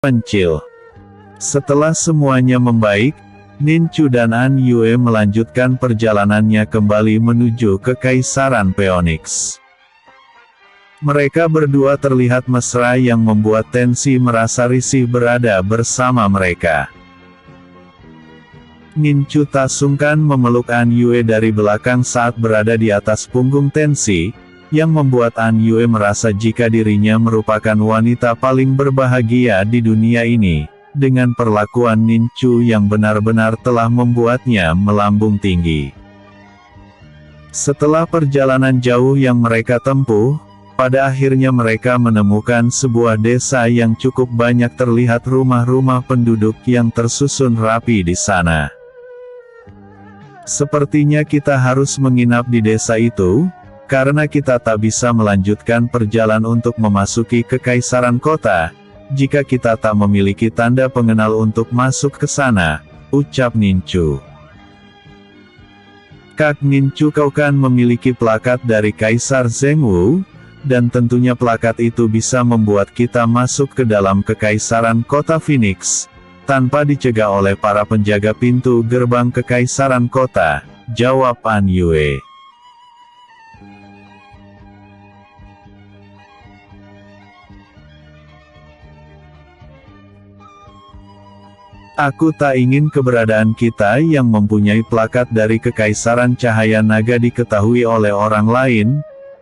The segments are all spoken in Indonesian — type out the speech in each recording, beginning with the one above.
Pencil. Setelah semuanya membaik, Ninchu dan An Yue melanjutkan perjalanannya kembali menuju ke Kekaisaran Phoenix. Mereka berdua terlihat mesra yang membuat Tensi merasa risih berada bersama mereka. Ninchu tak sungkan memeluk An Yue dari belakang saat berada di atas punggung Tensi, yang membuat An Yue merasa jika dirinya merupakan wanita paling berbahagia di dunia ini. Dengan perlakuan Ninchu yang benar-benar telah membuatnya melambung tinggi. Setelah perjalanan jauh yang mereka tempuh, pada akhirnya mereka menemukan sebuah desa yang cukup banyak terlihat rumah-rumah penduduk yang tersusun rapi di sana. Sepertinya kita harus menginap di desa itu, karena kita tak bisa melanjutkan perjalanan untuk memasuki Kekaisaran Kota, jika kita tak memiliki tanda pengenal untuk masuk ke sana, ucap Ninchu. Kak Ninchu, kau kan memiliki plakat dari Kaisar Zhengwu, dan tentunya plakat itu bisa membuat kita masuk ke dalam Kekaisaran Kota Phoenix, tanpa dicegah oleh para penjaga pintu gerbang Kekaisaran Kota, jawab An Yue. Aku tak ingin keberadaan kita yang mempunyai plakat dari Kekaisaran Cahaya Naga diketahui oleh orang lain,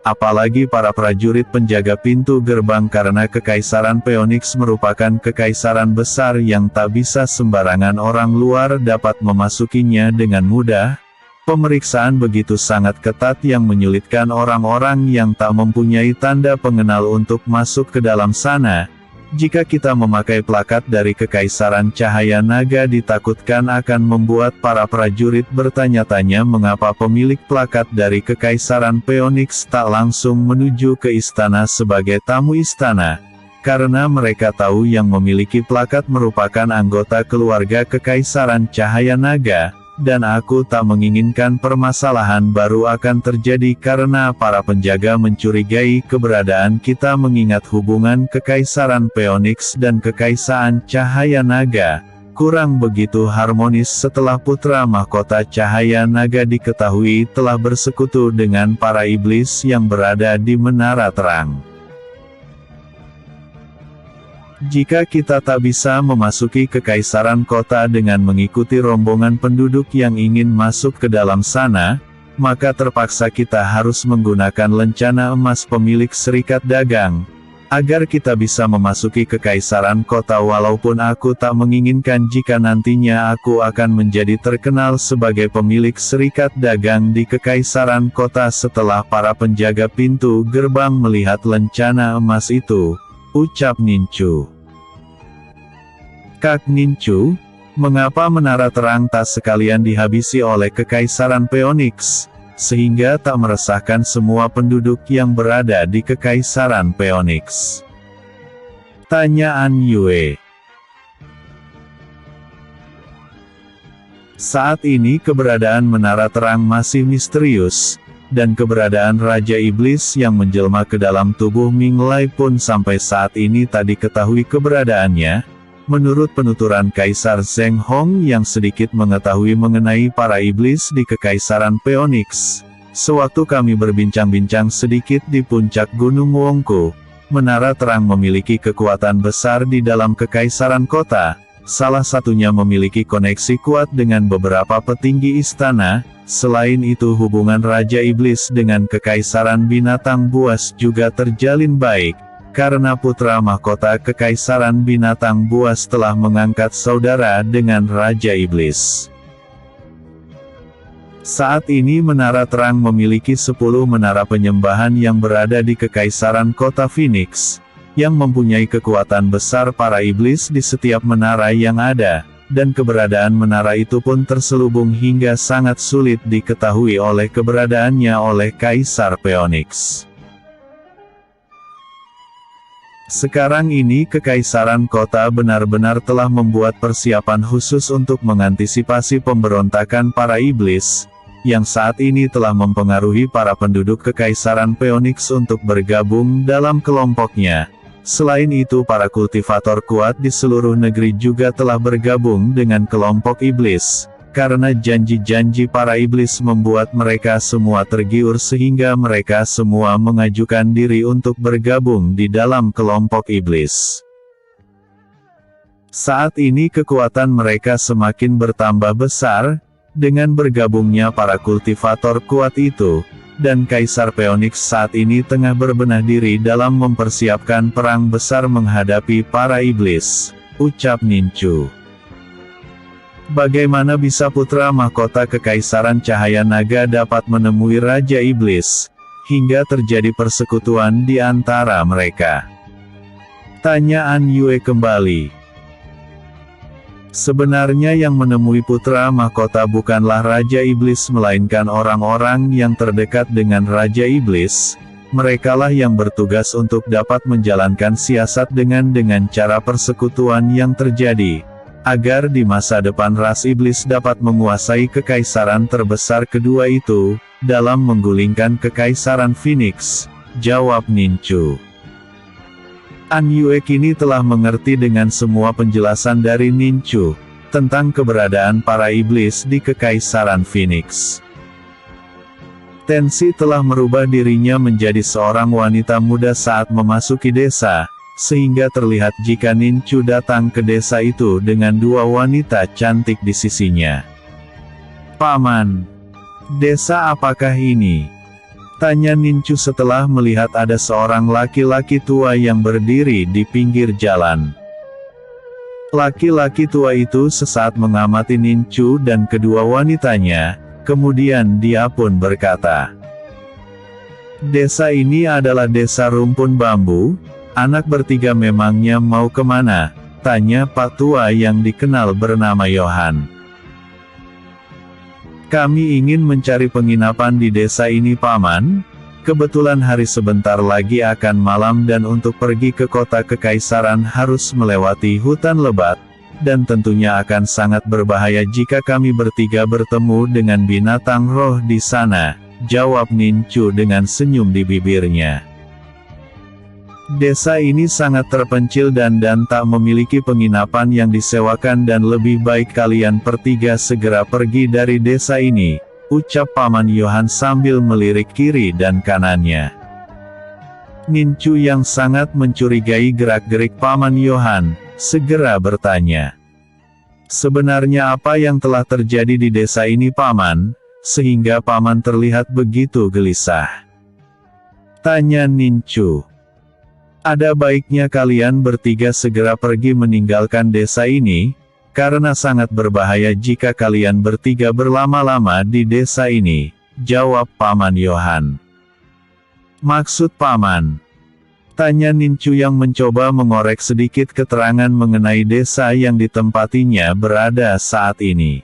apalagi para prajurit penjaga pintu gerbang, karena Kekaisaran Phoenix merupakan kekaisaran besar yang tak bisa sembarangan orang luar dapat memasukinya dengan mudah. Pemeriksaan begitu sangat ketat yang menyulitkan orang-orang yang tak mempunyai tanda pengenal untuk masuk ke dalam sana. Jika kita memakai plakat dari Kekaisaran Cahaya Naga, ditakutkan akan membuat para prajurit bertanya-tanya mengapa pemilik plakat dari Kekaisaran Phoenix tak langsung menuju ke istana sebagai tamu istana, karena mereka tahu yang memiliki plakat merupakan anggota keluarga Kekaisaran Cahaya Naga. Dan aku tak menginginkan permasalahan baru akan terjadi karena para penjaga mencurigai keberadaan kita, mengingat hubungan Kekaisaran Phoenix dan Kekaisaran Cahaya Naga kurang begitu harmonis setelah putra mahkota Cahaya Naga diketahui telah bersekutu dengan para iblis yang berada di Menara Terang. Jika kita tak bisa memasuki Kekaisaran Kota dengan mengikuti rombongan penduduk yang ingin masuk ke dalam sana, maka terpaksa kita harus menggunakan lencana emas pemilik Serikat Dagang, agar kita bisa memasuki Kekaisaran Kota. Walaupun aku tak menginginkan jika nantinya aku akan menjadi terkenal sebagai pemilik Serikat Dagang di Kekaisaran Kota setelah para penjaga pintu gerbang melihat lencana emas itu, ucap Ninchu. Kak Ninchu, mengapa Menara Terang tak sekalian dihabisi oleh Kekaisaran Phoenix, sehingga tak meresahkan semua penduduk yang berada di Kekaisaran Phoenix? Tanya An Yue. Saat ini keberadaan Menara Terang masih misterius, dan keberadaan Raja Iblis yang menjelma ke dalam tubuh Ming Lai pun sampai saat ini tak diketahui keberadaannya. Menurut penuturan Kaisar Zheng Hong yang sedikit mengetahui mengenai para iblis di Kekaisaran Phoenix, sewaktu kami berbincang-bincang sedikit di puncak Gunung Wongku, Menara Terang memiliki kekuatan besar di dalam Kekaisaran Kota, salah satunya memiliki koneksi kuat dengan beberapa petinggi istana. Selain itu hubungan Raja Iblis dengan Kekaisaran Binatang Buas juga terjalin baik, karena putra mahkota Kekaisaran Binatang Buas telah mengangkat saudara dengan Raja Iblis. Saat ini Menara Terang memiliki 10 menara penyembahan yang berada di Kekaisaran Kota Phoenix, yang mempunyai kekuatan besar para iblis di setiap menara yang ada. Dan keberadaan menara itu pun terselubung hingga sangat sulit diketahui oleh keberadaannya oleh Kaisar Phoenix. Sekarang ini Kekaisaran Kota benar-benar telah membuat persiapan khusus untuk mengantisipasi pemberontakan para iblis, yang saat ini telah mempengaruhi para penduduk Kekaisaran Phoenix untuk bergabung dalam kelompoknya. Selain itu para kultivator kuat di seluruh negeri juga telah bergabung dengan kelompok iblis, karena janji-janji para iblis membuat mereka semua tergiur sehingga mereka semua mengajukan diri untuk bergabung di dalam kelompok iblis. Saat ini kekuatan mereka semakin bertambah besar, dengan bergabungnya para kultivator kuat itu, dan Kaisar Phoenix saat ini tengah berbenah diri dalam mempersiapkan perang besar menghadapi para iblis, ucap Nincu. Bagaimana bisa putra mahkota Kekaisaran Cahaya Naga dapat menemui Raja Iblis, hingga terjadi persekutuan di antara mereka? Tanya An Yue kembali. Sebenarnya yang menemui putra mahkota bukanlah Raja Iblis melainkan orang-orang yang terdekat dengan Raja Iblis. Merekalah yang bertugas untuk dapat menjalankan siasat dengan cara persekutuan yang terjadi, agar di masa depan ras iblis dapat menguasai kekaisaran terbesar kedua itu, dalam menggulingkan kekaisaran Phoenix, jawab Nincu. An Yue kini telah mengerti dengan semua penjelasan dari Nincu, tentang keberadaan para iblis di kekaisaran Phoenix. Tensi telah merubah dirinya menjadi seorang wanita muda saat memasuki desa, sehingga terlihat jika Nincu datang ke desa itu dengan dua wanita cantik di sisinya. Paman, desa apakah ini? Tanya Nincu setelah melihat ada seorang laki-laki tua yang berdiri di pinggir jalan. Laki-laki tua itu sesaat mengamati Nincu dan kedua wanitanya, kemudian dia pun berkata, "Desa ini adalah desa rumpun bambu, anak bertiga memangnya mau kemana?" tanya Pak tua yang dikenal bernama Yohan. "Kami ingin mencari penginapan di desa ini paman. Kebetulan hari sebentar lagi akan malam dan untuk pergi ke kota kekaisaran harus melewati hutan lebat, dan tentunya akan sangat berbahaya jika kami bertiga bertemu dengan binatang roh di sana," jawab Nincu dengan senyum di bibirnya. "Desa ini sangat terpencil dan tak memiliki penginapan yang disewakan dan lebih baik kalian bertiga segera pergi dari desa ini," ucap Paman Yohan sambil melirik kiri dan kanannya. Nincu yang sangat mencurigai gerak-gerik Paman Yohan, segera bertanya, "Sebenarnya apa yang telah terjadi di desa ini paman, sehingga paman terlihat begitu gelisah?" tanya Nincu. "Ada baiknya kalian bertiga segera pergi meninggalkan desa ini, karena sangat berbahaya jika kalian bertiga berlama-lama di desa ini," jawab Paman Yohan. "Maksud paman?" tanya Nincu yang mencoba mengorek sedikit keterangan mengenai desa yang ditempatinya berada saat ini.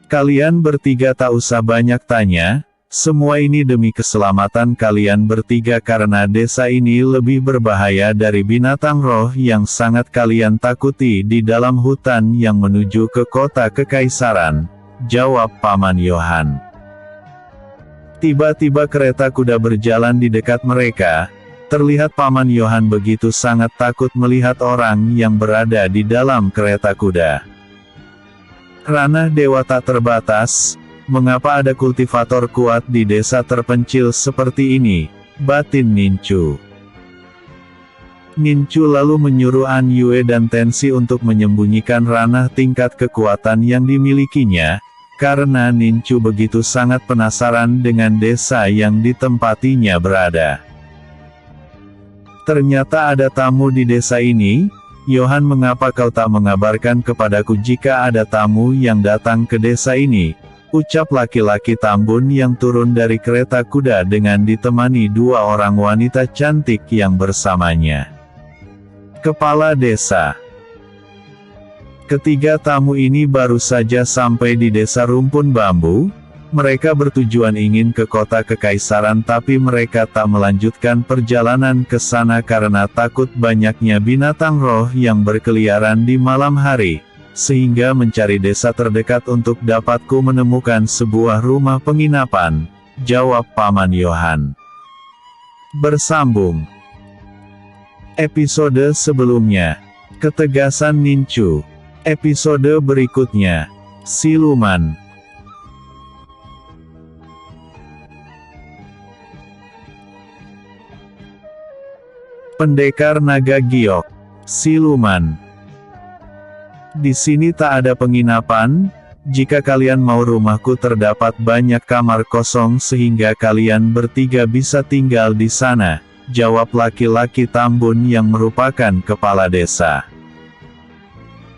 "Kalian bertiga tak usah banyak tanya. Semua ini demi keselamatan kalian bertiga karena desa ini lebih berbahaya dari binatang roh yang sangat kalian takuti di dalam hutan yang menuju ke kota kekaisaran," jawab Paman Yohan. Tiba-tiba kereta kuda berjalan di dekat mereka. Terlihat Paman Yohan begitu sangat takut melihat orang yang berada di dalam kereta kuda. "Ranah dewa tak terbatas. Mengapa ada kultivator kuat di desa terpencil seperti ini?" batin Nincu. Nincu lalu menyuruh An Yue dan Tensi untuk menyembunyikan ranah tingkat kekuatan yang dimilikinya, karena Nincu begitu sangat penasaran dengan desa yang ditempatinya berada. "Ternyata ada tamu di desa ini. Yohan, mengapa kau tak mengabarkan kepadaku jika ada tamu yang datang ke desa ini?" ucap laki-laki tambun yang turun dari kereta kuda dengan ditemani dua orang wanita cantik yang bersamanya. Kepala desa. Ketiga tamu ini baru saja sampai di desa rumpun bambu. Mereka bertujuan ingin ke kota kekaisaran tapi mereka tak melanjutkan perjalanan ke sana karena takut banyaknya binatang roh yang berkeliaran di malam hari. Sehingga mencari desa terdekat untuk dapatku menemukan sebuah rumah penginapan, jawab Paman Yohan. Bersambung. Episode sebelumnya, ketegasan Ninchu. Episode berikutnya, siluman. Pendekar naga giok, siluman. Di sini tak ada penginapan. Jika kalian mau, rumahku terdapat banyak kamar kosong sehingga kalian bertiga bisa tinggal di sana, jawab laki-laki tambun yang merupakan kepala desa.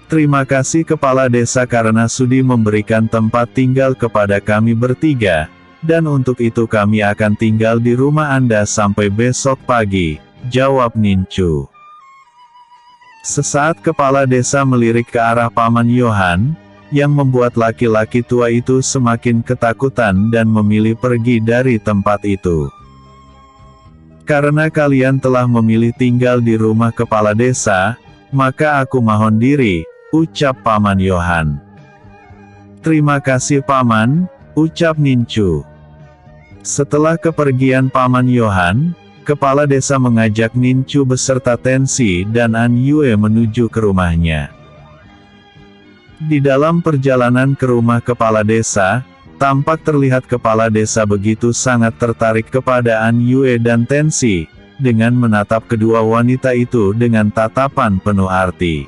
Terima kasih kepala desa karena sudi memberikan tempat tinggal kepada kami bertiga, dan untuk itu kami akan tinggal di rumah Anda sampai besok pagi, jawab Ninchu. Sesaat kepala desa melirik ke arah Paman Yohan, yang membuat laki-laki tua itu semakin ketakutan dan memilih pergi dari tempat itu. Karena kalian telah memilih tinggal di rumah kepala desa, maka aku mohon diri, ucap Paman Yohan. Terima kasih Paman, ucap Ninchu. Setelah kepergian Paman Yohan, kepala desa mengajak Ninchu beserta Tensi dan An Yue menuju ke rumahnya. Di dalam perjalanan ke rumah kepala desa, tampak terlihat kepala desa begitu sangat tertarik kepada An Yue dan Tensi, dengan menatap kedua wanita itu dengan tatapan penuh arti.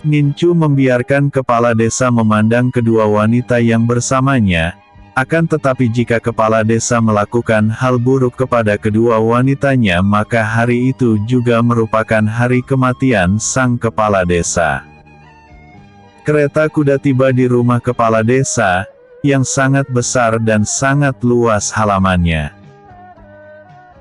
Ninchu membiarkan kepala desa memandang kedua wanita yang bersamanya. Akan tetapi jika kepala desa melakukan hal buruk kepada kedua wanitanya, maka hari itu juga merupakan hari kematian sang kepala desa. Kereta kuda tiba di rumah kepala desa, yang sangat besar dan sangat luas halamannya.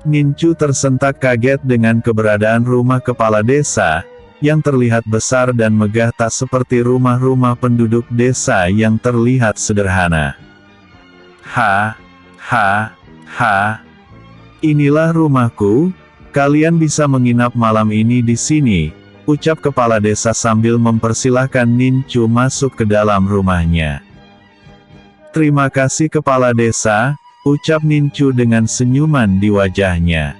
Ninchu tersentak kaget dengan keberadaan rumah kepala desa, yang terlihat besar dan megah tak seperti rumah-rumah penduduk desa yang terlihat sederhana. Inilah rumahku, kalian bisa menginap malam ini di sini, ucap kepala desa sambil mempersilahkan Ninchu masuk ke dalam rumahnya. Terima kasih kepala desa, ucap Ninchu dengan senyuman di wajahnya.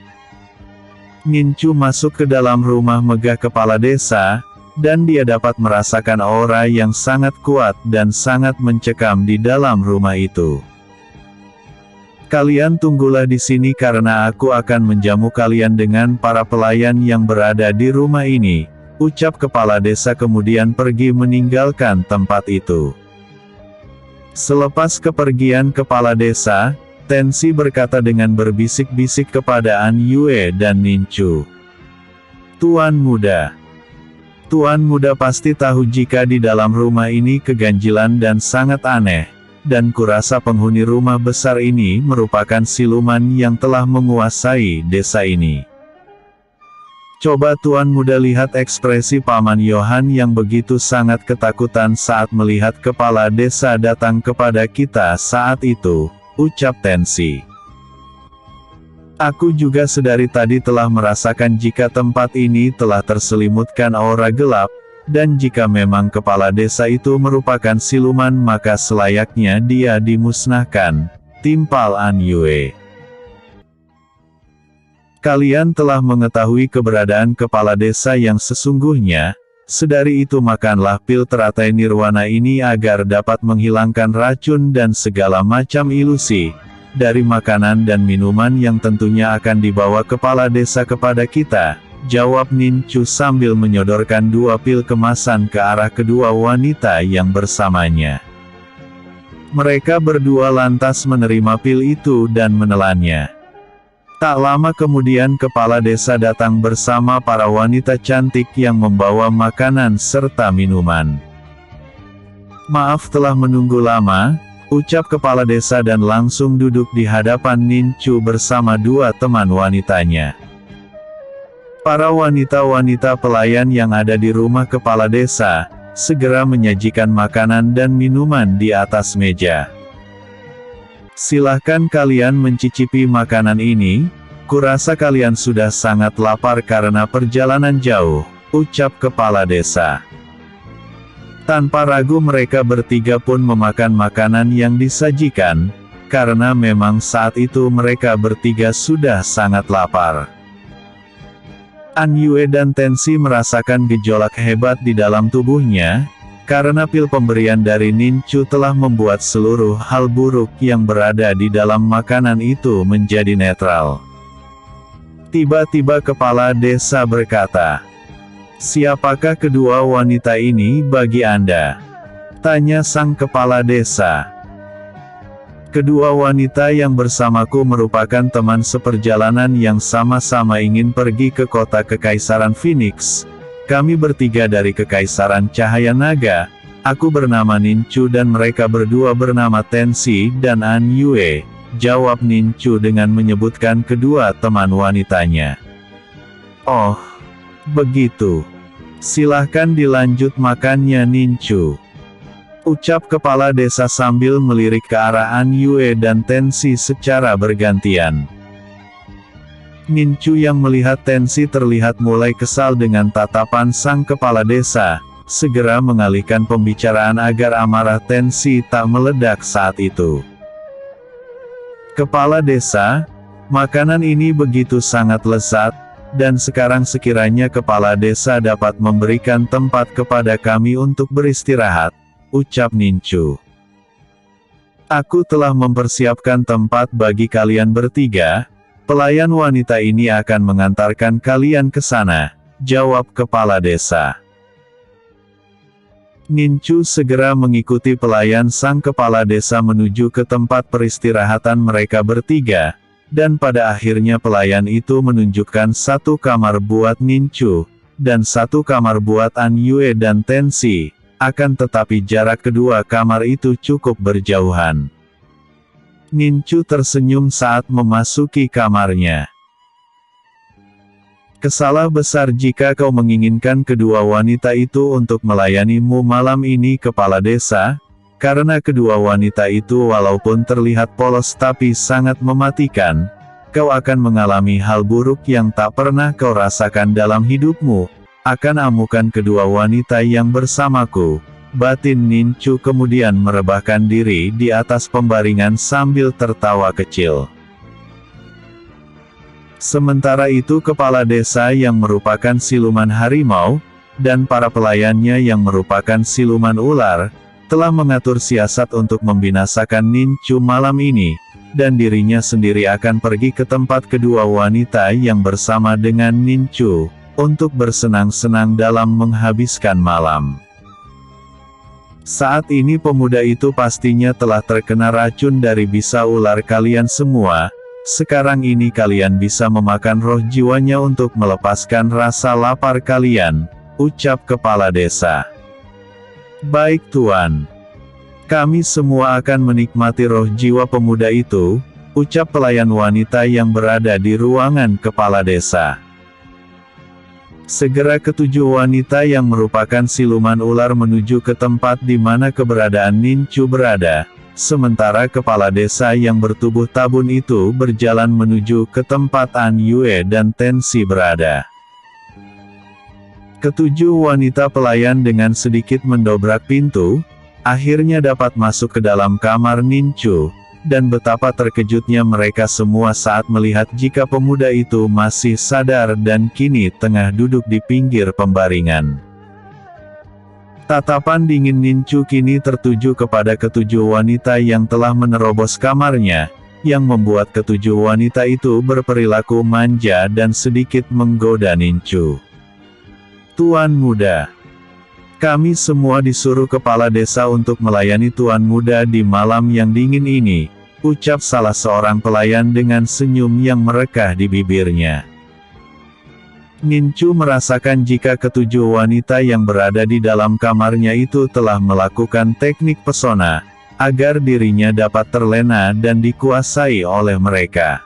Ninchu masuk ke dalam rumah megah kepala desa, dan dia dapat merasakan aura yang sangat kuat dan sangat mencekam di dalam rumah itu. Kalian tunggulah di sini karena aku akan menjamu kalian dengan para pelayan yang berada di rumah ini, ucap kepala desa kemudian pergi meninggalkan tempat itu. Selepas kepergian kepala desa, Tensi berkata dengan berbisik-bisik kepada An Yue dan Ninchu. Tuan muda pasti tahu jika di dalam rumah ini keganjilan dan sangat aneh. Dan kurasa penghuni rumah besar ini merupakan siluman yang telah menguasai desa ini. Coba Tuan muda lihat ekspresi Paman Yohan yang begitu sangat ketakutan saat melihat kepala desa datang kepada kita saat itu, ucap Tensi. Aku juga sedari tadi telah merasakan jika tempat ini telah terselimutkan aura gelap, dan jika memang kepala desa itu merupakan siluman maka selayaknya dia dimusnahkan, timpal An Yue. Kalian telah mengetahui keberadaan kepala desa yang sesungguhnya, sedari itu makanlah pil teratai nirwana ini agar dapat menghilangkan racun dan segala macam ilusi, dari makanan dan minuman yang tentunya akan dibawa kepala desa kepada kita. Jawab Ninchu sambil menyodorkan 2 pil kemasan ke arah kedua wanita yang bersamanya. Mereka berdua lantas menerima pil itu dan menelannya. Tak lama kemudian kepala desa datang bersama para wanita cantik yang membawa makanan serta minuman. Maaf telah menunggu lama, ucap kepala desa dan langsung duduk di hadapan Ninchu bersama 2 teman wanitanya. Para wanita-wanita pelayan yang ada di rumah kepala desa, segera menyajikan makanan dan minuman di atas meja. Silahkan kalian mencicipi makanan ini, kurasa kalian sudah sangat lapar karena perjalanan jauh, ucap kepala desa. Tanpa ragu mereka bertiga pun memakan makanan yang disajikan, karena memang saat itu mereka bertiga sudah sangat lapar. An Yue dan Tensi merasakan gejolak hebat di dalam tubuhnya, karena pil pemberian dari Nincu telah membuat seluruh hal buruk yang berada di dalam makanan itu menjadi netral. Tiba-tiba kepala desa berkata, "Siapakah kedua wanita ini bagi Anda?" tanya sang kepala desa. "Kedua wanita yang bersamaku merupakan teman seperjalanan yang sama-sama ingin pergi ke kota Kekaisaran Phoenix. Kami bertiga dari Kekaisaran Cahaya Naga. Aku bernama Nincu dan mereka berdua bernama Tensi dan An Yue," jawab Nincu dengan menyebutkan kedua teman wanitanya. "Oh, begitu. Silahkan dilanjut makannya Nincu," ucap kepala desa sambil melirik ke arah An Yue dan Tensi secara bergantian. Nincu yang melihat Tensi terlihat mulai kesal dengan tatapan sang kepala desa, segera mengalihkan pembicaraan agar amarah Tensi tak meledak saat itu. "Kepala desa, makanan ini begitu sangat lezat, dan sekarang sekiranya kepala desa dapat memberikan tempat kepada kami untuk beristirahat," ucap Nincu. "Aku telah mempersiapkan tempat bagi kalian bertiga, pelayan wanita ini akan mengantarkan kalian ke sana," jawab kepala desa. Nincu segera mengikuti pelayan sang kepala desa menuju ke tempat peristirahatan mereka bertiga, dan pada akhirnya pelayan itu menunjukkan satu kamar buat Nincu, dan satu kamar buat An Yue dan Tensi, akan tetapi jarak kedua kamar itu cukup berjauhan. Nincu tersenyum saat memasuki kamarnya. "Kesalah besar jika kau menginginkan kedua wanita itu untuk melayanimu malam ini kepala desa, karena kedua wanita itu walaupun terlihat polos tapi sangat mematikan, kau akan mengalami hal buruk yang tak pernah kau rasakan dalam hidupmu, akan amukan kedua wanita yang bersamaku," batin Nincu kemudian merebahkan diri di atas pembaringan sambil tertawa kecil. Sementara itu kepala desa yang merupakan siluman harimau, dan para pelayannya yang merupakan siluman ular, telah mengatur siasat untuk membinasakan Nincu malam ini, dan dirinya sendiri akan pergi ke tempat kedua wanita yang bersama dengan Nincu, untuk bersenang-senang dalam menghabiskan malam. Saat ini pemuda itu pastinya telah terkena racun dari bisa ular kalian semua. Sekarang ini kalian bisa memakan roh jiwanya untuk melepaskan rasa lapar kalian, ucap kepala desa. "Baik Tuan. Kami semua akan menikmati roh jiwa pemuda itu," ucap pelayan wanita yang berada di ruangan kepala desa. Segera ketujuh wanita yang merupakan siluman ular menuju ke tempat di mana keberadaan Nincu berada. Sementara kepala desa yang bertubuh tabun itu berjalan menuju ke tempat An Yue dan Tensi berada. Ketujuh wanita pelayan dengan sedikit mendobrak pintu, akhirnya dapat masuk ke dalam kamar Nincu, dan betapa terkejutnya mereka semua saat melihat jika pemuda itu masih sadar dan kini tengah duduk di pinggir pembaringan. Tatapan dingin Nincu kini tertuju kepada ketujuh wanita yang telah menerobos kamarnya, yang membuat ketujuh wanita itu berperilaku manja dan sedikit menggoda Nincu. "Tuan muda, kami semua disuruh kepala desa untuk melayani Tuan muda di malam yang dingin ini," ucap salah seorang pelayan dengan senyum yang merekah di bibirnya. Nincu merasakan jika ketujuh wanita yang berada di dalam kamarnya itu telah melakukan teknik pesona, agar dirinya dapat terlena dan dikuasai oleh mereka.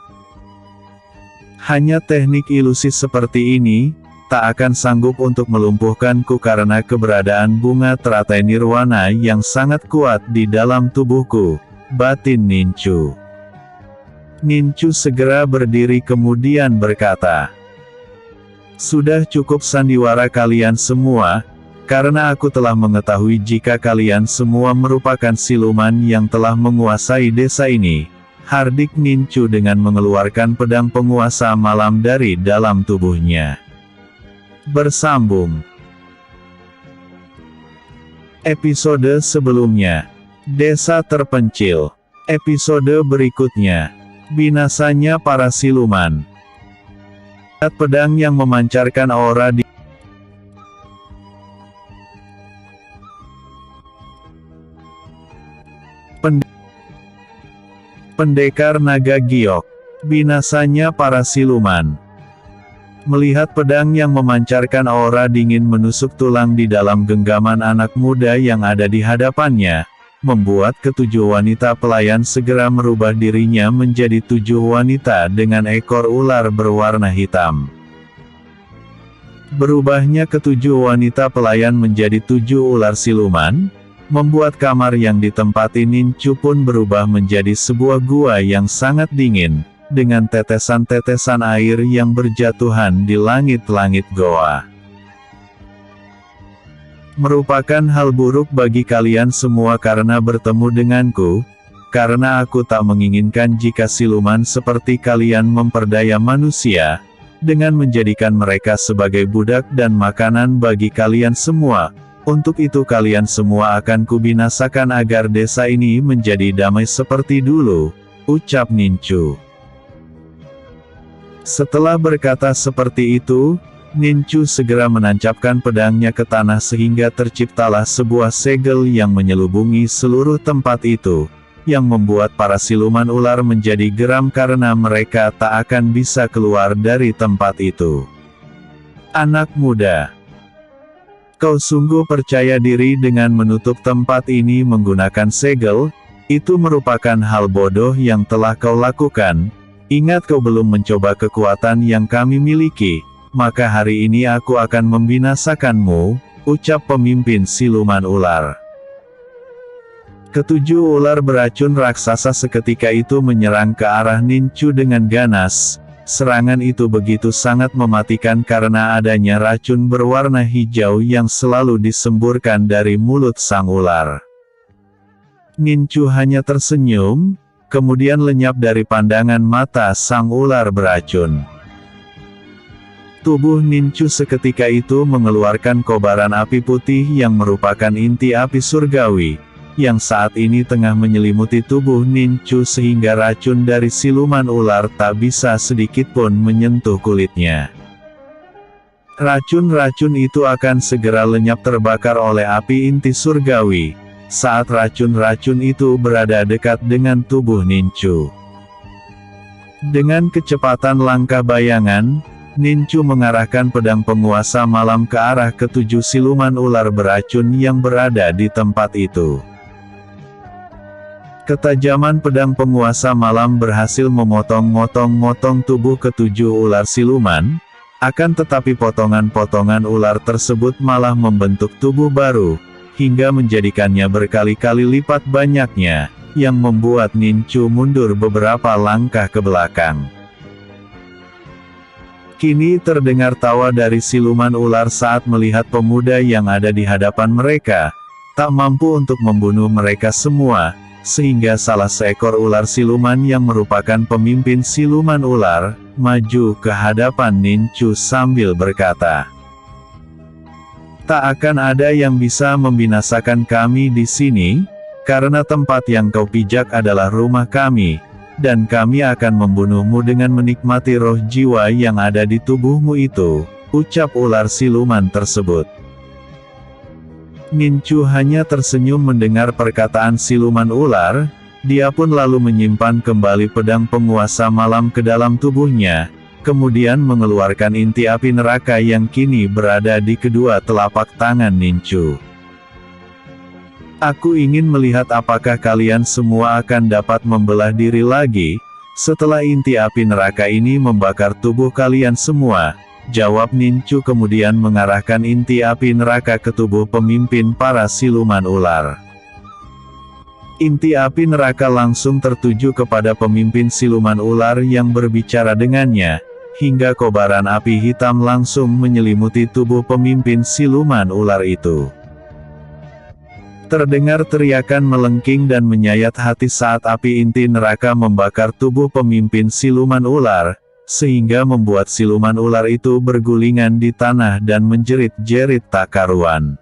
Hanya teknik ilusi seperti ini, tak akan sanggup untuk melumpuhkanku karena keberadaan bunga teratai nirwana yang sangat kuat di dalam tubuhku, batin Nincu. Nincu segera berdiri kemudian berkata, "Sudah cukup sandiwara kalian semua, karena aku telah mengetahui jika kalian semua merupakan siluman yang telah menguasai desa ini," hardik Nincu dengan mengeluarkan pedang penguasa malam dari dalam tubuhnya. Bersambung. Episode sebelumnya, Desa Terpencil. Episode berikutnya, binasanya para siluman. Pedang yang memancarkan aura di Pendekar Naga Giok. Binasanya para siluman. Melihat pedang yang memancarkan aura dingin menusuk tulang di dalam genggaman anak muda yang ada di hadapannya, membuat ketujuh wanita pelayan segera merubah dirinya menjadi 7 wanita dengan ekor ular berwarna hitam. Berubahnya ketujuh wanita pelayan menjadi 7 ular siluman, membuat kamar yang ditempati Nincu pun berubah menjadi sebuah gua yang sangat dingin, dengan tetesan-tetesan air yang berjatuhan di langit-langit goa. Merupakan hal buruk bagi kalian semua karena bertemu denganku, karena aku tak menginginkan jika siluman seperti kalian memperdaya manusia, dengan menjadikan mereka sebagai budak dan makanan bagi kalian semua. Untuk itu kalian semua akan kubinasakan agar desa ini menjadi damai seperti dulu, ucap Nincu. Setelah berkata seperti itu, Nincu segera menancapkan pedangnya ke tanah sehingga terciptalah sebuah segel yang menyelubungi seluruh tempat itu, yang membuat para siluman ular menjadi geram karena mereka tak akan bisa keluar dari tempat itu. Anak muda, kau sungguh percaya diri dengan menutup tempat ini menggunakan segel? Itu merupakan hal bodoh yang telah kau lakukan. Ingat, kau belum mencoba kekuatan yang kami miliki, maka hari ini aku akan membinasakanmu, ucap pemimpin siluman ular. Ketujuh ular beracun raksasa seketika itu menyerang ke arah Nincu dengan ganas. Serangan itu begitu sangat mematikan karena adanya racun berwarna hijau yang selalu disemburkan dari mulut sang ular. Nincu hanya tersenyum, kemudian lenyap dari pandangan mata sang ular beracun. Tubuh Nincu seketika itu mengeluarkan kobaran api putih yang merupakan inti api surgawi, yang saat ini tengah menyelimuti tubuh Nincu sehingga racun dari siluman ular tak bisa sedikitpun menyentuh kulitnya. Racun-racun itu akan segera lenyap terbakar oleh api inti surgawi, saat racun-racun itu berada dekat dengan tubuh Nincu. Dengan kecepatan langkah bayangan, Nincu mengarahkan pedang penguasa malam ke arah ketujuh siluman ular beracun yang berada di tempat itu. Ketajaman pedang penguasa malam berhasil memotong-motong tubuh ketujuh ular siluman, akan tetapi potongan-potongan ular tersebut malah membentuk tubuh baru, hingga menjadikannya berkali-kali lipat banyaknya, yang membuat Nincu mundur beberapa langkah ke belakang. Kini terdengar tawa dari siluman ular saat melihat pemuda yang ada di hadapan mereka, tak mampu untuk membunuh mereka semua, sehingga salah seekor ular siluman yang merupakan pemimpin siluman ular, maju ke hadapan Nincu sambil berkata, "Tak akan ada yang bisa membinasakan kami di sini, karena tempat yang kau pijak adalah rumah kami, dan kami akan membunuhmu dengan menikmati roh jiwa yang ada di tubuhmu itu," ucap ular siluman tersebut. Nincu hanya tersenyum mendengar perkataan siluman ular, dia pun lalu menyimpan kembali pedang penguasa malam ke dalam tubuhnya, kemudian mengeluarkan inti api neraka yang kini berada di kedua telapak tangan Nincu. "Aku ingin melihat apakah kalian semua akan dapat membelah diri lagi, setelah inti api neraka ini membakar tubuh kalian semua," jawab Nincu kemudian mengarahkan inti api neraka ke tubuh pemimpin para siluman ular. Inti api neraka langsung tertuju kepada pemimpin siluman ular yang berbicara dengannya, hingga kobaran api hitam langsung menyelimuti tubuh pemimpin siluman ular itu. Terdengar teriakan melengking dan menyayat hati saat api inti neraka membakar tubuh pemimpin siluman ular, sehingga membuat siluman ular itu bergulingan di tanah dan menjerit-jerit tak karuan.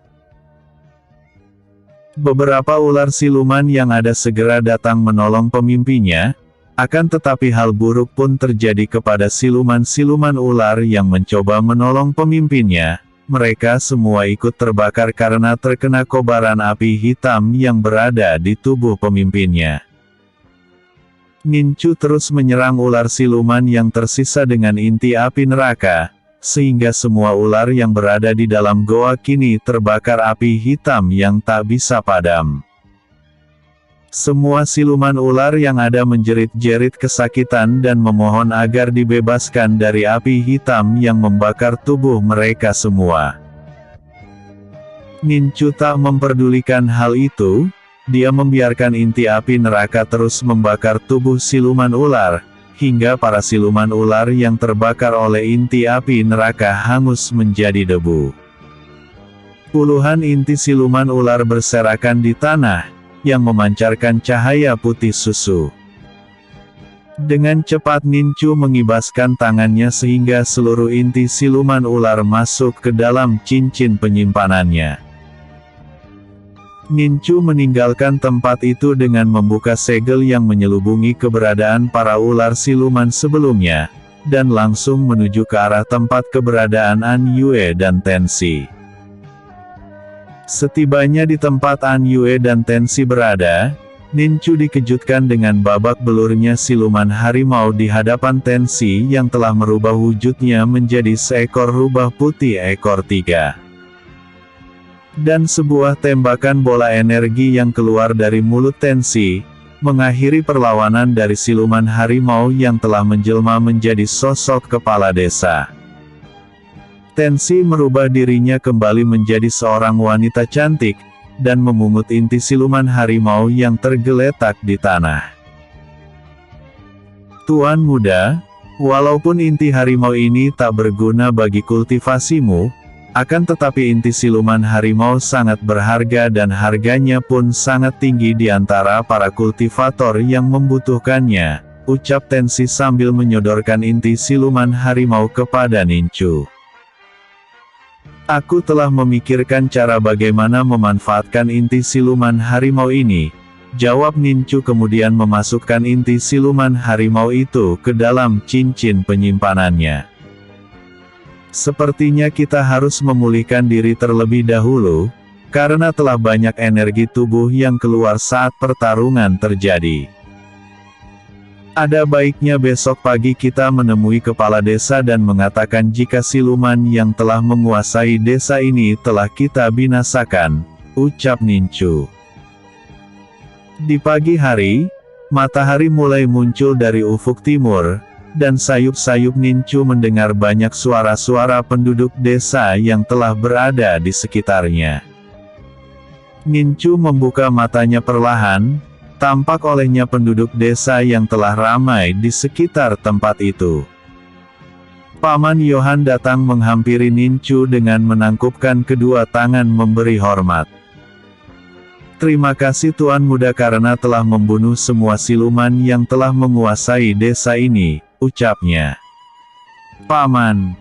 Beberapa ular siluman yang ada segera datang menolong pemimpinnya, akan tetapi hal buruk pun terjadi kepada siluman-siluman ular yang mencoba menolong pemimpinnya. Mereka semua ikut terbakar karena terkena kobaran api hitam yang berada di tubuh pemimpinnya. Nincu terus menyerang ular siluman yang tersisa dengan inti api neraka, sehingga semua ular yang berada di dalam goa kini terbakar api hitam yang tak bisa padam. Semua siluman ular yang ada menjerit-jerit kesakitan dan memohon agar dibebaskan dari api hitam yang membakar tubuh mereka semua. Nincu tak memperdulikan hal itu. Dia membiarkan inti api neraka terus membakar tubuh siluman ular, hingga para siluman ular yang terbakar oleh inti api neraka hangus menjadi debu. Puluhan inti siluman ular berserakan di tanah, yang memancarkan cahaya putih susu. Dengan cepat Nincu mengibaskan tangannya sehingga seluruh inti siluman ular masuk ke dalam cincin penyimpanannya. Nincu meninggalkan tempat itu dengan membuka segel yang menyelubungi keberadaan para ular siluman sebelumnya, dan langsung menuju ke arah tempat keberadaan An Yue dan Tensi. Setibanya di tempat An Yue dan Tensi berada, Nincu dikejutkan dengan babak belurnya siluman harimau di hadapan Tensi yang telah merubah wujudnya menjadi seekor rubah putih ekor 3. Dan sebuah tembakan bola energi yang keluar dari mulut Tensi, mengakhiri perlawanan dari siluman harimau yang telah menjelma menjadi sosok kepala desa. Tensi merubah dirinya kembali menjadi seorang wanita cantik, dan memungut inti siluman harimau yang tergeletak di tanah. Tuan muda, walaupun inti harimau ini tak berguna bagi kultivasimu, akan tetapi inti siluman harimau sangat berharga dan harganya pun sangat tinggi di antara para kultivator yang membutuhkannya, ucap Tensi sambil menyodorkan inti siluman harimau kepada Nincu. Aku telah memikirkan cara bagaimana memanfaatkan inti siluman harimau ini, jawab Nincu kemudian memasukkan inti siluman harimau itu ke dalam cincin penyimpanannya. Sepertinya kita harus memulihkan diri terlebih dahulu, karena telah banyak energi tubuh yang keluar saat pertarungan terjadi. Ada baiknya besok pagi kita menemui kepala desa dan mengatakan jika siluman yang telah menguasai desa ini telah kita binasakan, ucap Nincu. Di pagi hari, matahari mulai muncul dari ufuk timur, dan sayup-sayup Nincu mendengar banyak suara-suara penduduk desa yang telah berada di sekitarnya. Nincu membuka matanya perlahan, tampak olehnya penduduk desa yang telah ramai di sekitar tempat itu. Paman Yohan datang menghampiri Nincu dengan menangkupkan kedua tangan memberi hormat. Terima kasih Tuan Muda karena telah membunuh semua siluman yang telah menguasai desa ini, ucapnya. Paman,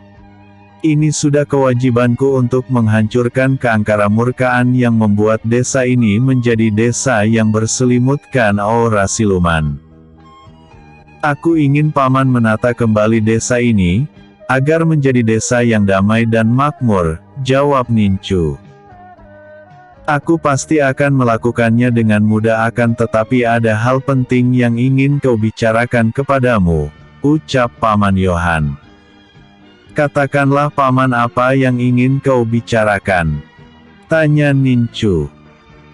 ini sudah kewajibanku untuk menghancurkan keangkara-murkaan yang membuat desa ini menjadi desa yang berselimutkan aura siluman. Aku ingin Paman menata kembali desa ini, agar menjadi desa yang damai dan makmur, jawab Nincu. Aku pasti akan melakukannya dengan mudah akan tetapi ada hal penting yang ingin kau bicarakan kepadamu, ucap Paman Yohan. Katakanlah Paman apa yang ingin kau bicarakan? Tanya Nincu.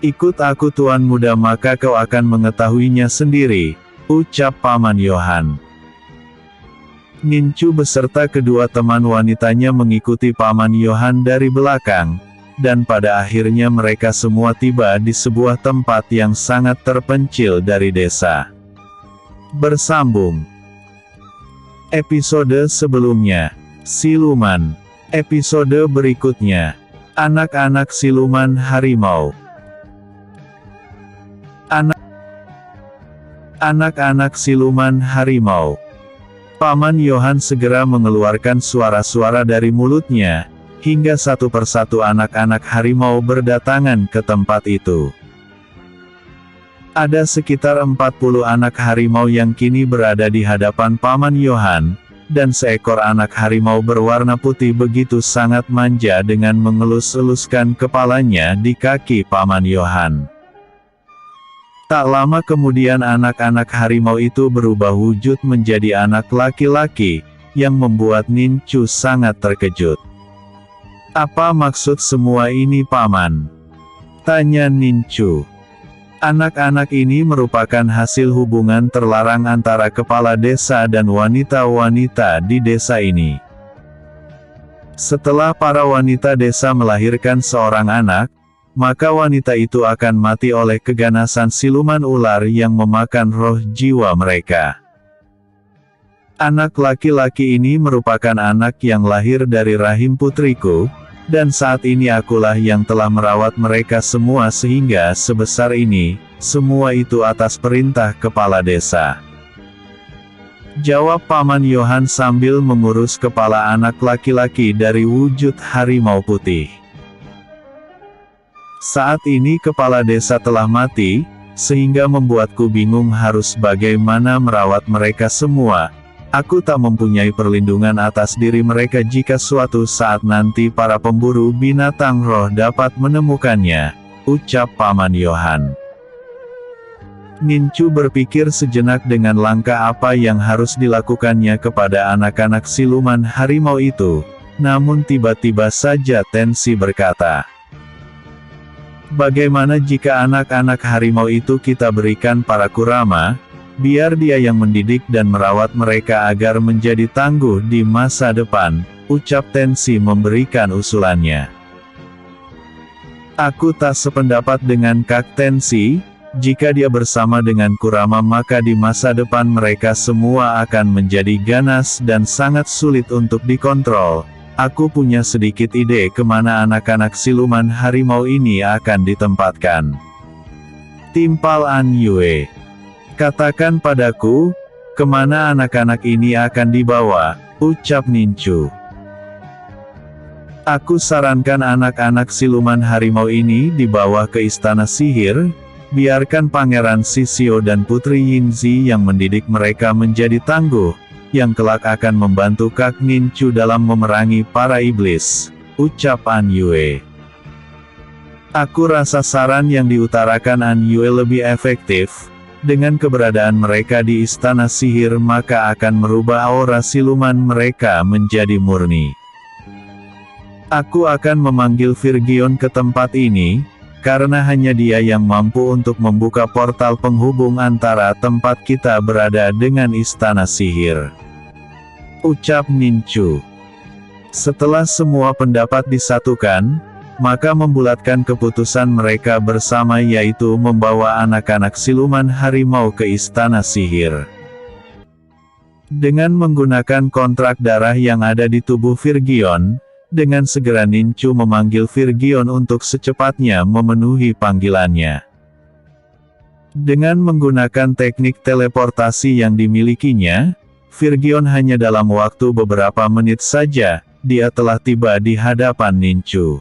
Ikut aku Tuan Muda maka kau akan mengetahuinya sendiri, ucap Paman Yohan. Nincu beserta kedua teman wanitanya mengikuti Paman Yohan dari belakang, dan pada akhirnya mereka semua tiba di sebuah tempat yang sangat terpencil dari desa. Bersambung. Episode sebelumnya, Siluman. Episode berikutnya, Anak-anak siluman harimau. Anak-anak siluman harimau. Paman Yohan segera mengeluarkan suara-suara dari mulutnya, hingga satu persatu anak-anak harimau berdatangan ke tempat itu. Ada sekitar 40 anak harimau yang kini berada di hadapan Paman Yohan, dan seekor anak harimau berwarna putih begitu sangat manja dengan mengelus-eluskan kepalanya di kaki Paman Yohan. Tak lama kemudian anak-anak harimau itu berubah wujud menjadi anak laki-laki, yang membuat Nincu sangat terkejut. "Apa maksud semua ini, Paman?" tanya Nincu. Anak-anak ini merupakan hasil hubungan terlarang antara kepala desa dan wanita-wanita di desa ini. Setelah para wanita desa melahirkan seorang anak, maka wanita itu akan mati oleh keganasan siluman ular yang memakan roh jiwa mereka. Anak laki-laki ini merupakan anak yang lahir dari rahim putriku, dan saat ini akulah yang telah merawat mereka semua sehingga sebesar ini, semua itu atas perintah kepala desa. Jawab Paman Yohan sambil mengurus kepala anak laki-laki dari wujud harimau putih. Saat ini kepala desa telah mati, sehingga membuatku bingung harus bagaimana merawat mereka semua. Aku tak mempunyai perlindungan atas diri mereka jika suatu saat nanti para pemburu binatang roh dapat menemukannya, ucap Paman Yohan. Nincu berpikir sejenak dengan langkah apa yang harus dilakukannya kepada anak-anak siluman harimau itu, namun tiba-tiba saja Tensi berkata, "Bagaimana jika anak-anak harimau itu kita berikan para Kurama? Biar dia yang mendidik dan merawat mereka agar menjadi tangguh di masa depan," ucap Tensi memberikan usulannya. "Aku tak sependapat dengan Kak Tensi, jika dia bersama dengan Kurama maka di masa depan mereka semua akan menjadi ganas dan sangat sulit untuk dikontrol. Aku punya sedikit ide kemana anak-anak siluman harimau ini akan ditempatkan." "Timpal An Yue. Katakan padaku, kemana anak-anak ini akan dibawa," ucap Nincu. "Aku sarankan anak-anak siluman harimau ini dibawa ke istana sihir, biarkan Pangeran Sisio dan Putri Yinzi yang mendidik mereka menjadi tangguh, yang kelak akan membantu Kak Nincu dalam memerangi para iblis," ucap An Yue. "Aku rasa saran yang diutarakan An Yue lebih efektif. Dengan keberadaan mereka di istana sihir maka akan merubah aura siluman mereka menjadi murni. Aku akan memanggil Virgion ke tempat ini, karena hanya dia yang mampu untuk membuka portal penghubung antara tempat kita berada dengan istana sihir," ucap Nincu. Setelah semua pendapat disatukan, maka membulatkan keputusan mereka bersama yaitu membawa anak-anak siluman harimau ke istana sihir. Dengan menggunakan kontrak darah yang ada di tubuh Virgion, dengan segera Nincu memanggil Virgion untuk secepatnya memenuhi panggilannya. Dengan menggunakan teknik teleportasi yang dimilikinya, Virgion hanya dalam waktu beberapa menit saja, dia telah tiba di hadapan Nincu.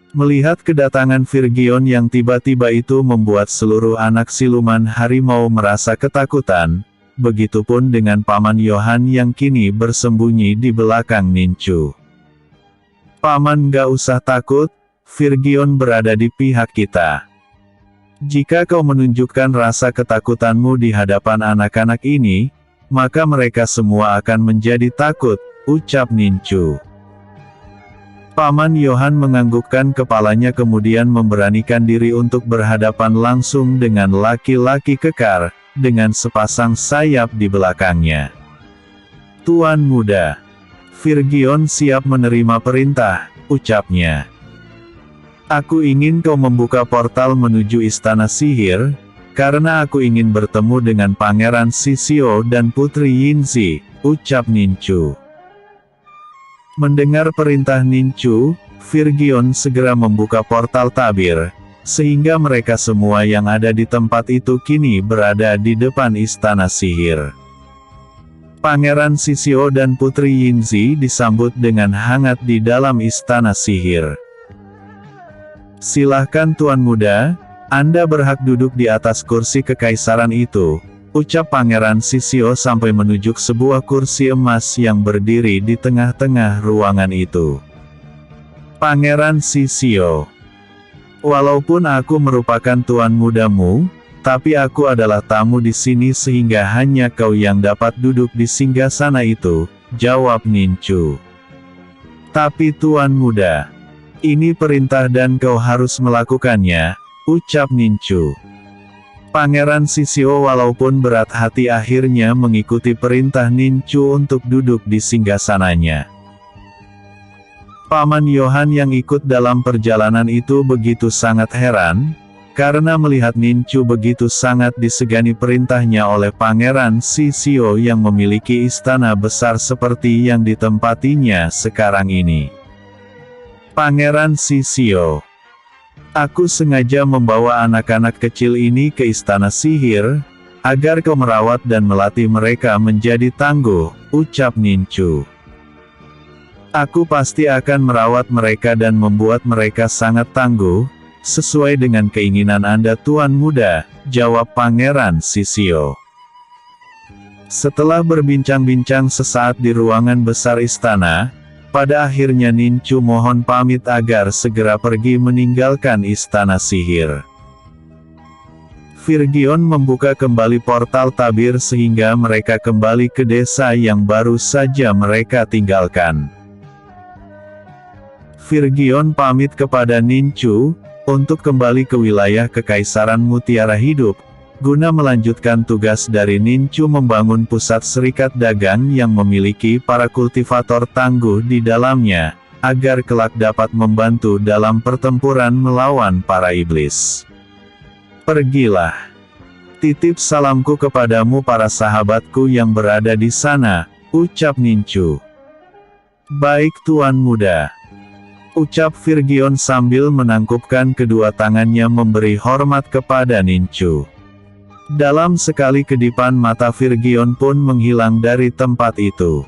Melihat kedatangan Virgion yang tiba-tiba itu membuat seluruh anak siluman harimau merasa ketakutan, begitupun dengan Paman Yohan yang kini bersembunyi di belakang Nincu. "Paman gak usah takut, Virgion berada di pihak kita. Jika kau menunjukkan rasa ketakutanmu di hadapan anak-anak ini, maka mereka semua akan menjadi takut," ucap Nincu. Paman Yohan menganggukkan kepalanya kemudian memberanikan diri untuk berhadapan langsung dengan laki-laki kekar, dengan sepasang sayap di belakangnya. "Tuan muda, Virgion siap menerima perintah," ucapnya. "Aku ingin kau membuka portal menuju istana sihir, karena aku ingin bertemu dengan Pangeran Sisio dan Putri Yinzi," ucap Nincu. Mendengar perintah Nincu, Virgion segera membuka portal tabir, sehingga mereka semua yang ada di tempat itu kini berada di depan istana sihir. Pangeran Sisio dan Putri Yinzi disambut dengan hangat di dalam istana sihir. "Silahkan Tuan Muda, Anda berhak duduk di atas kursi kekaisaran itu," ucap Pangeran Sisio sampai menunjuk sebuah kursi emas yang berdiri di tengah-tengah ruangan itu. Pangeran Sisio, "Walaupun aku merupakan tuan mudamu, tapi aku adalah tamu di sini sehingga hanya kau yang dapat duduk di singgasana itu," jawab Nincu. "Tapi Tuan Muda, ini perintah dan kau harus melakukannya," ucap Nincu. Pangeran Sisio walaupun berat hati akhirnya mengikuti perintah Nincu untuk duduk di singgasananya. Paman Yohan yang ikut dalam perjalanan itu begitu sangat heran, karena melihat Nincu begitu sangat disegani perintahnya oleh Pangeran Sisio yang memiliki istana besar seperti yang ditempatinya sekarang ini. Pangeran Sisio, "Aku sengaja membawa anak-anak kecil ini ke istana sihir, agar kau merawat dan melatih mereka menjadi tangguh," ucap Nincu. "Aku pasti akan merawat mereka dan membuat mereka sangat tangguh, sesuai dengan keinginan Anda Tuan Muda," jawab Pangeran Sisio. Setelah berbincang-bincang sesaat di ruangan besar istana, pada akhirnya Nincu mohon pamit agar segera pergi meninggalkan istana sihir. Virgion membuka kembali portal tabir sehingga mereka kembali ke desa yang baru saja mereka tinggalkan. Virgion pamit kepada Nincu untuk kembali ke wilayah Kekaisaran Mutiara Hidup, guna melanjutkan tugas dari Nincu membangun pusat serikat dagang yang memiliki para kultivator tangguh di dalamnya, agar kelak dapat membantu dalam pertempuran melawan para iblis. "Pergilah. Titip salamku kepadamu para sahabatku yang berada di sana," ucap Nincu. "Baik Tuan Muda," ucap Virgion sambil menangkupkan kedua tangannya memberi hormat kepada Nincu. Dalam sekali kedipan mata Virgion pun menghilang dari tempat itu.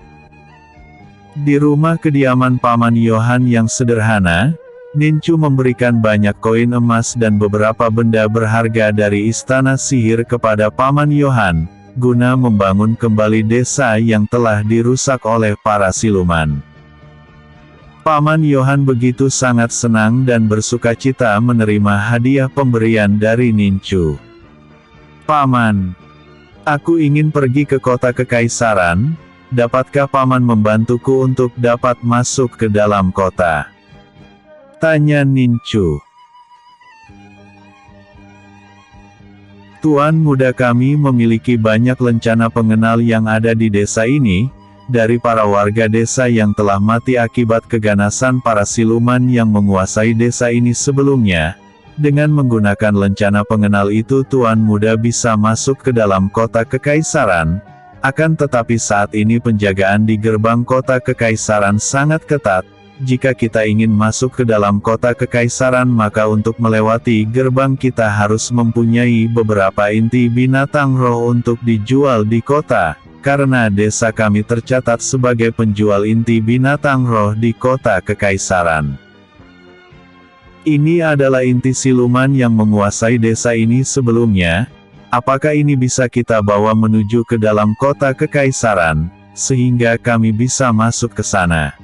Di rumah kediaman Paman Yohan yang sederhana, Nincu memberikan banyak koin emas dan beberapa benda berharga dari istana sihir kepada Paman Yohan, guna membangun kembali desa yang telah dirusak oleh para siluman. Paman Yohan begitu sangat senang dan bersukacita menerima hadiah pemberian dari Nincu. "Paman, aku ingin pergi ke kota kekaisaran, dapatkah Paman membantuku untuk dapat masuk ke dalam kota?" tanya Nincu. "Tuan Muda, kami memiliki banyak lencana pengenal yang ada di desa ini, dari para warga desa yang telah mati akibat keganasan para siluman yang menguasai desa ini sebelumnya. Dengan menggunakan lencana pengenal itu Tuan Muda bisa masuk ke dalam kota kekaisaran, akan tetapi saat ini penjagaan di gerbang kota kekaisaran sangat ketat. Jika kita ingin masuk ke dalam kota kekaisaran maka untuk melewati gerbang kita harus mempunyai beberapa inti binatang roh untuk dijual di kota. Karena desa kami tercatat sebagai penjual inti binatang roh di kota kekaisaran. Ini adalah inti siluman yang menguasai desa ini sebelumnya. Apakah ini bisa kita bawa menuju ke dalam kota kekaisaran, sehingga kami bisa masuk ke sana?"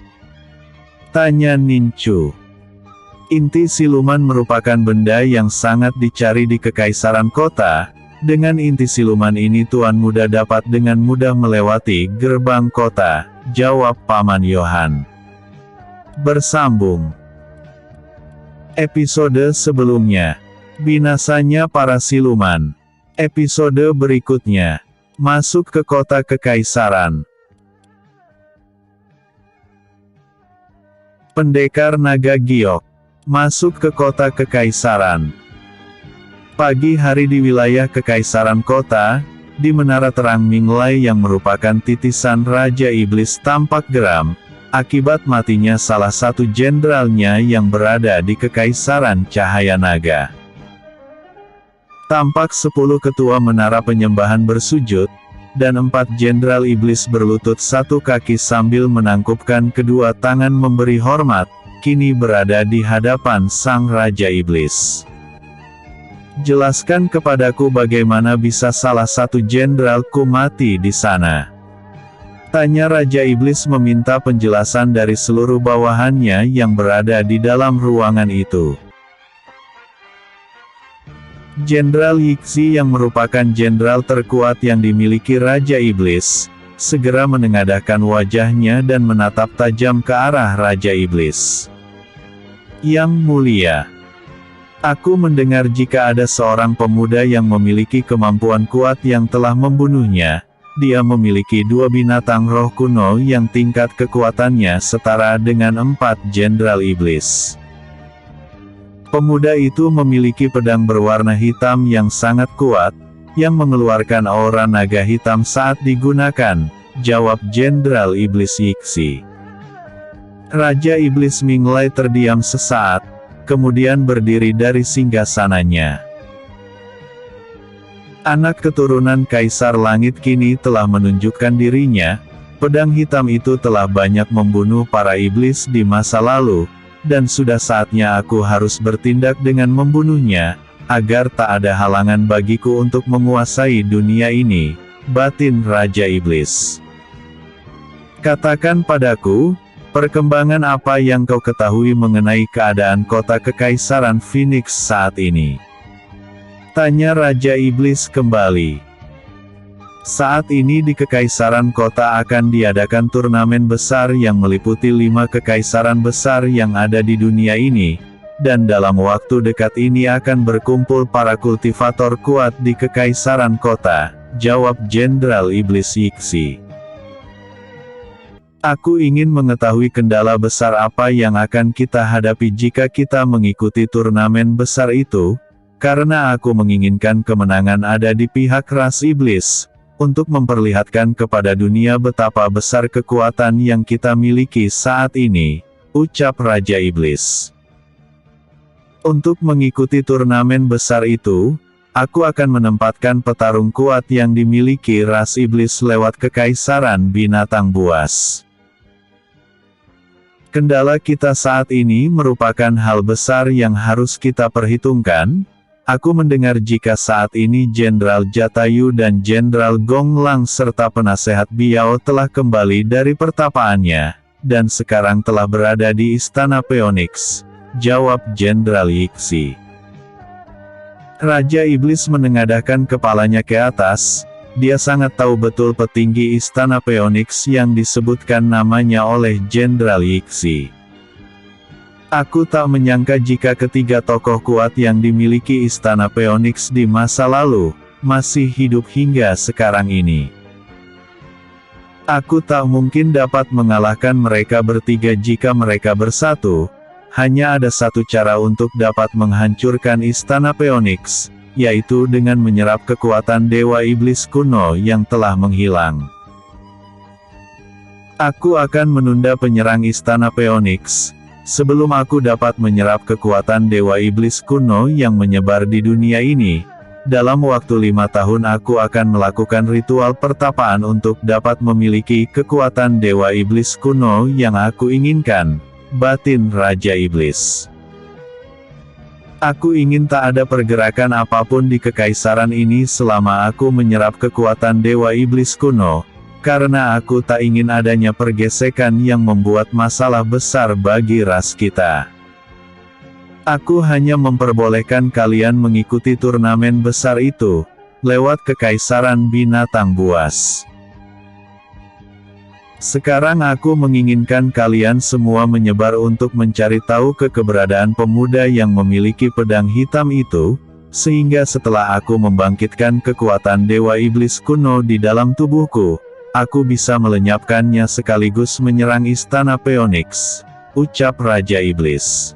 tanya Nincu. Inti siluman merupakan benda yang sangat dicari di kekaisaran kota. Dengan inti siluman ini Tuan Muda dapat dengan mudah melewati gerbang kota, jawab Paman Yohan. Bersambung. Episode sebelumnya, binasanya para siluman. Episode berikutnya, masuk ke kota kekaisaran. Pendekar Naga Giok masuk ke kota kekaisaran. Pagi hari di wilayah kekaisaran kota, di menara terang Minglai yang merupakan titisan Raja Iblis tampak geram, akibat matinya salah satu jenderalnya yang berada di kekaisaran Cahaya Naga. Tampak 10 ketua menara penyembahan bersujud, dan 4 jenderal iblis berlutut satu kaki sambil menangkupkan kedua tangan memberi hormat, kini berada di hadapan sang Raja Iblis. Jelaskan kepadaku bagaimana bisa salah satu jenderalku mati di sana. Tanya Raja Iblis meminta penjelasan dari seluruh bawahannya yang berada di dalam ruangan itu. Jenderal Yixi yang merupakan jenderal terkuat yang dimiliki Raja Iblis, segera menengadahkan wajahnya dan menatap tajam ke arah Raja Iblis. Yang mulia, aku mendengar jika ada seorang pemuda yang memiliki kemampuan kuat yang telah membunuhnya. Dia memiliki 2 binatang roh kuno yang tingkat kekuatannya setara dengan 4 jenderal iblis. Pemuda itu memiliki pedang berwarna hitam yang sangat kuat, yang mengeluarkan aura naga hitam saat digunakan, jawab Jenderal Iblis Yixi. Raja Iblis Minglai terdiam sesaat, kemudian berdiri dari singgasananya. Anak keturunan Kaisar Langit kini telah menunjukkan dirinya. Pedang hitam itu telah banyak membunuh para iblis di masa lalu, dan sudah saatnya aku harus bertindak dengan membunuhnya, agar tak ada halangan bagiku untuk menguasai dunia ini, batin Raja Iblis. Katakan padaku, perkembangan apa yang kau ketahui mengenai keadaan kota Kekaisaran Phoenix saat ini? Tanya Raja Iblis kembali. Saat ini di Kekaisaran Kota akan diadakan turnamen besar yang meliputi 5 kekaisaran besar yang ada di dunia ini, dan dalam waktu dekat ini akan berkumpul para kultivator kuat di Kekaisaran Kota, jawab Jenderal Iblis Yixi. Aku ingin mengetahui kendala besar apa yang akan kita hadapi jika kita mengikuti turnamen besar itu, karena aku menginginkan kemenangan ada di pihak ras iblis, untuk memperlihatkan kepada dunia betapa besar kekuatan yang kita miliki saat ini, ucap Raja Iblis. Untuk mengikuti turnamen besar itu, aku akan menempatkan petarung kuat yang dimiliki ras iblis lewat Kekaisaran Binatang Buas. Kendala kita saat ini merupakan hal besar yang harus kita perhitungkan. Aku mendengar jika saat ini Jenderal Jatayu dan Jenderal Gonglang serta penasehat Biao telah kembali dari pertapaannya, dan sekarang telah berada di Istana Phoenix, jawab Jenderal Yixi. Raja Iblis menengadahkan kepalanya ke atas, dia sangat tahu betul petinggi Istana Phoenix yang disebutkan namanya oleh Jenderal Yixi. Aku tak menyangka jika ketiga tokoh kuat yang dimiliki Istana Phoenix di masa lalu, masih hidup hingga sekarang ini. Aku tak mungkin dapat mengalahkan mereka bertiga jika mereka bersatu. Hanya ada satu cara untuk dapat menghancurkan Istana Phoenix, yaitu dengan menyerap kekuatan Dewa Iblis kuno yang telah menghilang. Aku akan menunda penyerang Istana Phoenix, sebelum aku dapat menyerap kekuatan Dewa Iblis kuno yang menyebar di dunia ini. Dalam waktu 5 tahun aku akan melakukan ritual pertapaan untuk dapat memiliki kekuatan Dewa Iblis kuno yang aku inginkan, batin Raja Iblis. Aku ingin tak ada pergerakan apapun di kekaisaran ini selama aku menyerap kekuatan Dewa Iblis kuno, karena aku tak ingin adanya pergesekan yang membuat masalah besar bagi ras kita. Aku hanya memperbolehkan kalian mengikuti turnamen besar itu, lewat Kekaisaran Binatang Buas. Sekarang aku menginginkan kalian semua menyebar untuk mencari tahu keberadaan pemuda yang memiliki pedang hitam itu, sehingga setelah aku membangkitkan kekuatan Dewa Iblis kuno di dalam tubuhku, aku bisa melenyapkannya sekaligus menyerang Istana Phoenix, ucap Raja Iblis.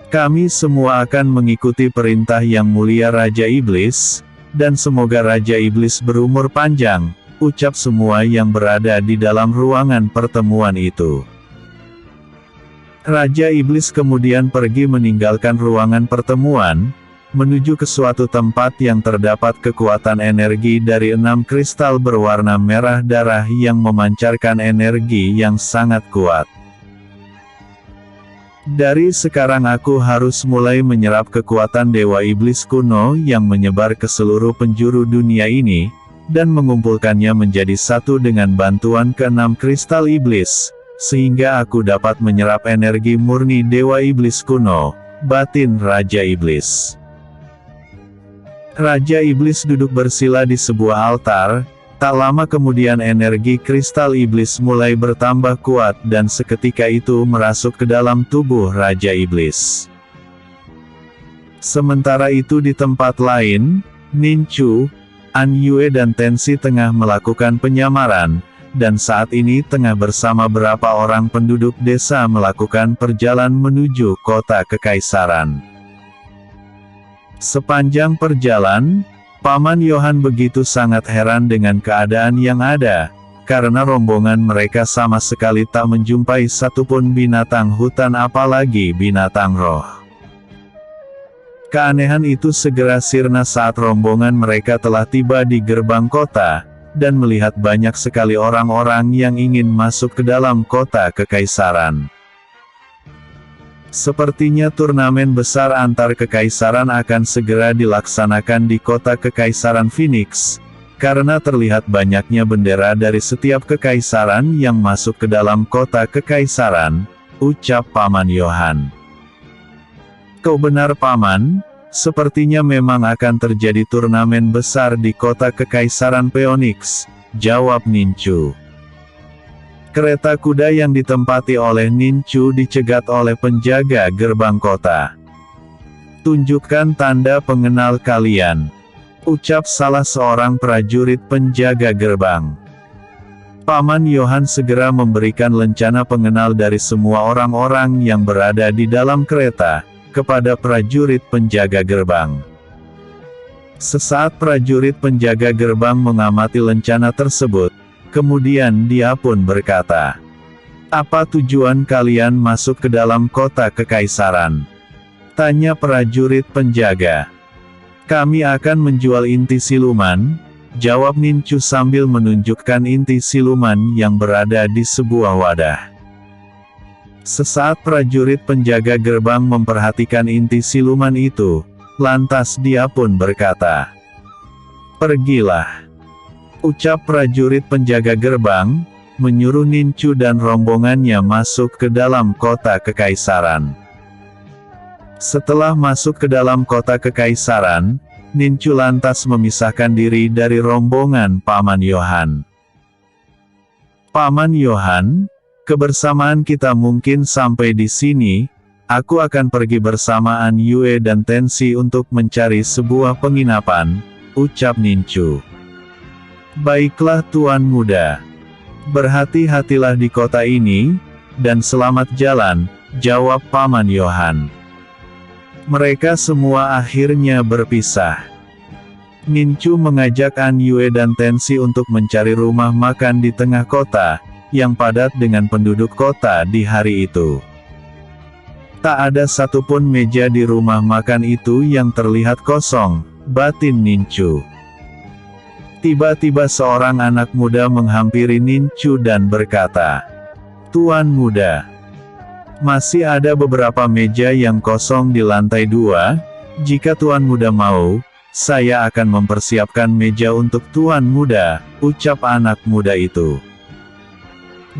Kami semua akan mengikuti perintah yang mulia Raja Iblis, dan semoga Raja Iblis berumur panjang, ucap semua yang berada di dalam ruangan pertemuan itu. Raja Iblis kemudian pergi meninggalkan ruangan pertemuan, menuju ke suatu tempat yang terdapat kekuatan energi dari 6 kristal berwarna merah darah yang memancarkan energi yang sangat kuat. Dari sekarang aku harus mulai menyerap kekuatan Dewa Iblis kuno yang menyebar ke seluruh penjuru dunia ini, dan mengumpulkannya menjadi satu dengan bantuan ke-6 kristal iblis, sehingga aku dapat menyerap energi murni Dewa Iblis kuno, batin Raja Iblis. Raja Iblis duduk bersila di sebuah altar. Tak lama kemudian energi kristal iblis mulai bertambah kuat dan seketika itu merasuk ke dalam tubuh Raja Iblis. Sementara itu di tempat lain, Ninchu, An Yue dan Tensi tengah melakukan penyamaran, dan saat ini tengah bersama beberapa orang penduduk desa melakukan perjalanan menuju kota kekaisaran. Sepanjang perjalanan, Paman Yohan begitu sangat heran dengan keadaan yang ada, karena rombongan mereka sama sekali tak menjumpai satupun binatang hutan apalagi binatang roh. Keanehan itu segera sirna saat rombongan mereka telah tiba di gerbang kota, dan melihat banyak sekali orang-orang yang ingin masuk ke dalam kota kekaisaran. Sepertinya turnamen besar antar kekaisaran akan segera dilaksanakan di kota kekaisaran Phoenix, karena terlihat banyaknya bendera dari setiap kekaisaran yang masuk ke dalam kota kekaisaran, ucap Paman Yohan. Kau benar Paman, sepertinya memang akan terjadi turnamen besar di kota kekaisaran Phoenix, jawab Ninchu. Kereta kuda yang ditempati oleh Ninchu dicegat oleh penjaga gerbang kota. Tunjukkan tanda pengenal kalian, ucap salah seorang prajurit penjaga gerbang. Paman Yohan segera memberikan lencana pengenal dari semua orang-orang yang berada di dalam kereta, kepada prajurit penjaga gerbang. Sesaat prajurit penjaga gerbang mengamati lencana tersebut, kemudian dia pun berkata, "Apa tujuan kalian masuk ke dalam kota kekaisaran?" tanya prajurit penjaga. "Kami akan menjual inti siluman," jawab Ninchu sambil menunjukkan inti siluman yang berada di sebuah wadah. Sesaat prajurit penjaga gerbang memperhatikan inti siluman itu, lantas dia pun berkata, "Pergilah," ucap prajurit penjaga gerbang, menyuruh Ninchu dan rombongannya masuk ke dalam kota kekaisaran. Setelah masuk ke dalam kota kekaisaran, Ninchu lantas memisahkan diri dari rombongan Paman Yohan. "Paman Yohan, kebersamaan kita mungkin sampai di sini. Aku akan pergi bersama An Yue dan Tensi untuk mencari sebuah penginapan," ucap Ninchu. "Baiklah Tuan Muda. Berhati-hatilah di kota ini, dan selamat jalan," jawab Paman Yohan. Mereka semua akhirnya berpisah. Ninchu mengajak An Yue dan Tensi untuk mencari rumah makan di tengah kota, yang padat dengan penduduk kota di hari itu. Tak ada satupun meja di rumah makan itu yang terlihat kosong, batin Ninchu. Tiba-tiba seorang anak muda menghampiri Ninchu dan berkata, "Tuan Muda, masih ada beberapa meja yang kosong di lantai 2, jika Tuan Muda mau, saya akan mempersiapkan meja untuk Tuan Muda," ucap anak muda itu.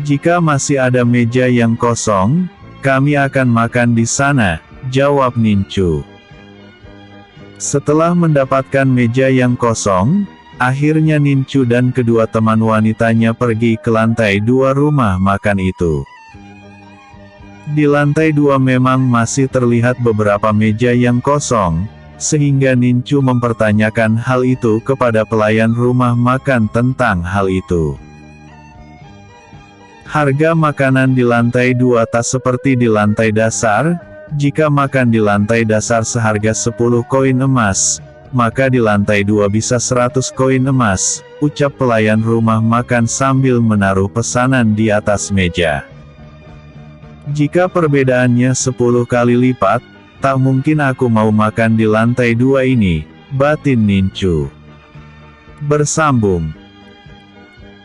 "Jika masih ada meja yang kosong, kami akan makan di sana," jawab Ninchu. Setelah mendapatkan meja yang kosong, akhirnya Ninchu dan kedua teman wanitanya pergi ke lantai 2 rumah makan itu. Di lantai 2 memang masih terlihat beberapa meja yang kosong, sehingga Ninchu mempertanyakan hal itu kepada pelayan rumah makan tentang hal itu. Harga makanan di lantai 2 tak seperti di lantai dasar. Jika makan di lantai dasar seharga 10 koin emas, maka di lantai 2 bisa 100 koin emas, ucap pelayan rumah makan sambil menaruh pesanan di atas meja. Jika perbedaannya 10 kali lipat, Tak mungkin aku mau makan di lantai 2 ini, batin Nincu. Bersambung.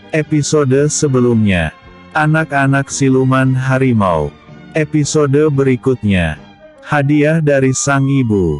Episode sebelumnya. Anak-anak siluman harimau. Episode berikutnya. Hadiah dari sang ibu.